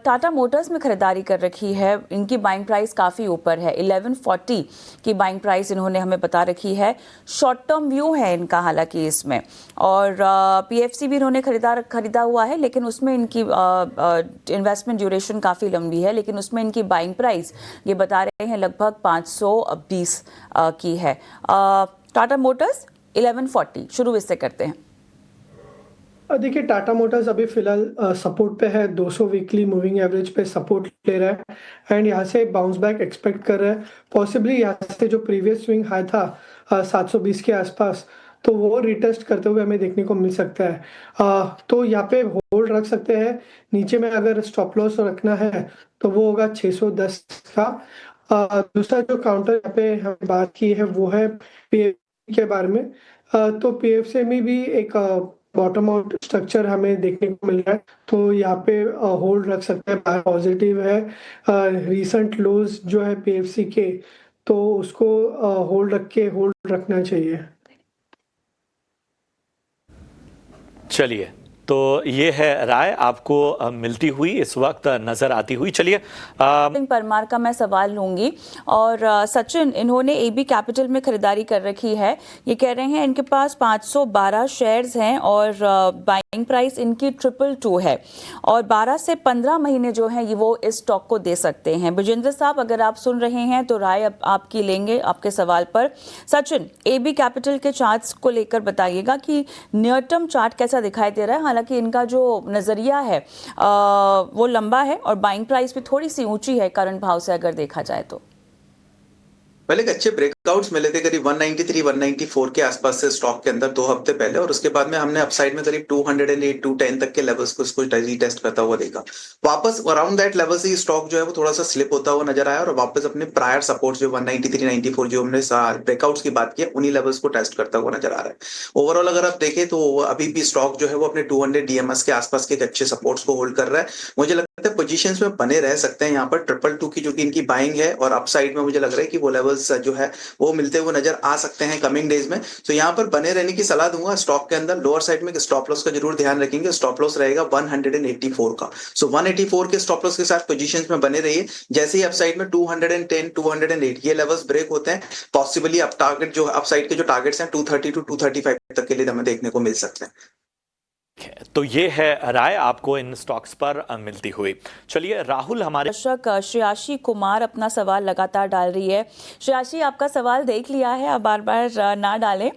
Tata Motors में खरीदारी कर रखी है। इनकी बाइंग प्राइस काफ़ी ऊपर है, 1140 की बाइंग प्राइस इन्होंने हमें बता रखी है। शॉर्ट टर्म व्यू है इनका हालांकि इसमें, और पीएफसी भी इन्होंने खरीदा हुआ है, लेकिन उसमें इनकी इन्वेस्टमेंट ड्यूरेशन काफ़ी लंबी है, लेकिन उसमें इनकी बाइंग प्राइस ये बता रहे हैं लगभग 520 की है। टाटा मोटर्स 1140, शुरू इससे करते हैं। देखिए, टाटा मोटर्स अभी फिलहाल सपोर्ट पे है, 200 वीकली मूविंग एवरेज पे सपोर्ट ले रहा है एंड यहाँ से बाउंस बैक एक्सपेक्ट कर रहा है। पॉसिबली यहाँ से जो प्रीवियस स्विंग हाई था 720 के आसपास, तो वो रिटेस्ट करते हुए हमें देखने को मिल सकता है। तो यहाँ पे होल्ड रख सकते हैं। नीचे में अगर स्टॉप लॉस रखना है तो वो होगा 610 का। दूसरा जो काउंटर यहाँ पे हमने बात की है वो है पीएफसी के बारे में। तो पीएफसी में भी एक बॉटम आउट स्ट्रक्चर हमें देखने को मिल रहा है, तो यहाँ पे होल्ड रख सकते हैं। पॉजिटिव है, रीसेंट लोज जो है पीएफसी के, तो उसको होल्ड रखना चाहिए। चलिए, तो ये है राय आपको मिलती हुई इस वक्त नजर आती हुई। चलिए, परमार का मैं सवाल लूंगी। और सचिन, इन्होंने एबी कैपिटल में खरीदारी कर रखी है। ये कह रहे हैं इनके पास 512 शेयर्स हैं और बाइंग प्राइस इनकी 222 है, और 12 से 15 महीने जो हैं ये वो इस स्टॉक को दे सकते हैं। विजेंद्र साहब, अगर आप सुन रहे हैं तो राय आपकी लेंगे आपके सवाल पर। सचिन, एबी कैपिटल के चार्ट्स को लेकर बताइएगा कि नियर टर्म चार्ट कैसा दिखाई दे रहा है। हालांकि इनका जो नजरिया है वो लंबा है और बाइंग प्राइस भी थोड़ी सी ऊंची है करंट भाव से अगर देखा जाए तो। पहले एक अच्छे ब्रेकआउट्स मिले थे करीब 193 194 के आसपास से स्टॉक के अंदर 2 हफ्ते पहले, और उसके बाद में हमने अपसाइड में करीब 208 210 तक के लेवल्स को इसको रीटेस्ट करता हुआ देखा। वापस अराउंड दैट लेवल से स्टॉक जो है वो थोड़ा सा स्लिप होता हुआ नजर आया और वापस अपने प्रायर सपोर्ट जो 193 94 जो हमने ब्रेकआउट्स की बात की उन्हीं लेवल्स को टेस्ट करता हुआ नजर आ रहा है। ओवरऑल अगर आप देखें तो अभी भी स्टॉक जो है वो अपने 200 डीएमएस के आसपास के अच्छे सपोर्ट्स को होल्ड कर रहा है। मुझे लगता है पोजीशंस में बने रह सकते हैं यहाँ पर। 222 की जो कि इनकी बाइंग है, और अपसाइड में मुझे लग रहा है कि वो लेवल्स जो है वो मिलते हुए नजर आ सकते हैं कमिंग डेज में। तो यहाँ पर बने रहने की सलाह दूंगा। स्टॉक के अंदर लोअर साइड में स्टॉप लॉस का जरूर ध्यान रखेंगे। स्टॉप लॉस रहेगा 184 का। सो 184 के स्टॉप लॉस के साथ पोजीशंस में बने रहिए। जैसे ही अपसाइड में 210 208 ये लेवल्स ब्रेक होते हैं, पॉसिबली अप टारगेट जो अपसाइड के जो टारगेट्स हैं 230 to 235 तक के लिए हमें देखने को मिल सकते हैं। तो ये है राय आपको इन स्टॉक्स पर मिलती हुई। चलिए, राहुल हमारे दर्शक श्रेयाशी कुमार अपना सवाल लगातार डाल रही है। श्रेयाशी, आपका सवाल देख लिया है, अब बार बार ना डालें।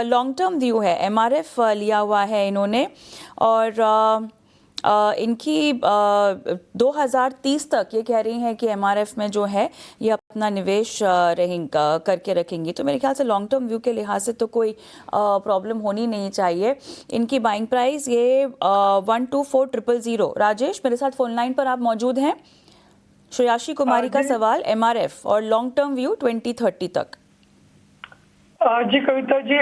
लॉन्ग टर्म व्यू है, एमआरएफ लिया हुआ है इन्होंने, और इनकी 2030 तक ये कह रही हैं कि एमआरएफ में जो है ये अपना निवेश करके रखेंगी। तो मेरे ख्याल से लॉन्ग टर्म व्यू के लिहाज से तो कोई प्रॉब्लम होनी नहीं चाहिए। इनकी बाइंग प्राइस ये 124,000। राजेश, मेरे साथ फोन लाइन पर आप मौजूद हैं। श्रेयाशी कुमारी का सवाल, एमआरएफ और लॉन्ग टर्म व्यू 2030 तक। जी कविता जी,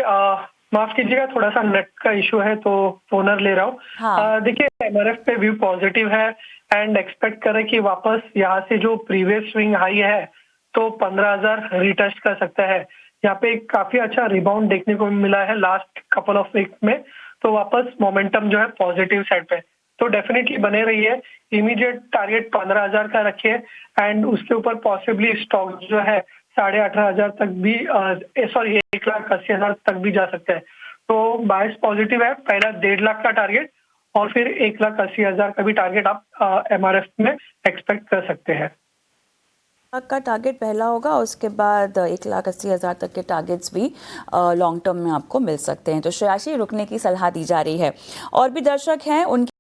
माफ कीजिएगा, थोड़ा सा नेट का इशू है तो फोनर ले रहा हूँ। हाँ। देखिए, एमआरएफ पे व्यू पॉजिटिव है एंड एक्सपेक्ट करें कि वापस यहाँ से जो प्रीवियस स्विंग हाई है तो 15,000 रिटेस्ट कर सकता है। यहाँ पे काफी अच्छा रिबाउंड देखने को मिला है लास्ट कपल ऑफ वीक में, तो वापस मोमेंटम जो है पॉजिटिव साइड पे, तो डेफिनेटली बने रही है। इमीडिएट टारगेट 15,000 का रखिए एंड उसके ऊपर पॉसिबली स्टॉक जो है 18,500 तक भी 1,80,000 तक भी जा सकता है। तो बायस पॉजिटिव है। पहला 1.5 लाख का टारगेट और फिर 1,80,000 का भी टारगेट आप एमआरएफ में एक्सपेक्ट कर सकते हैं। लाख का टारगेट पहला होगा, उसके बाद 1,80,000 तक के टारगेट्स भी लॉन्ग टर्म में आपको मिल सकते हैं। तो श्रेयाशी, रुकने की सलाह दी जा रही है। और भी दर्शक हैं, उनके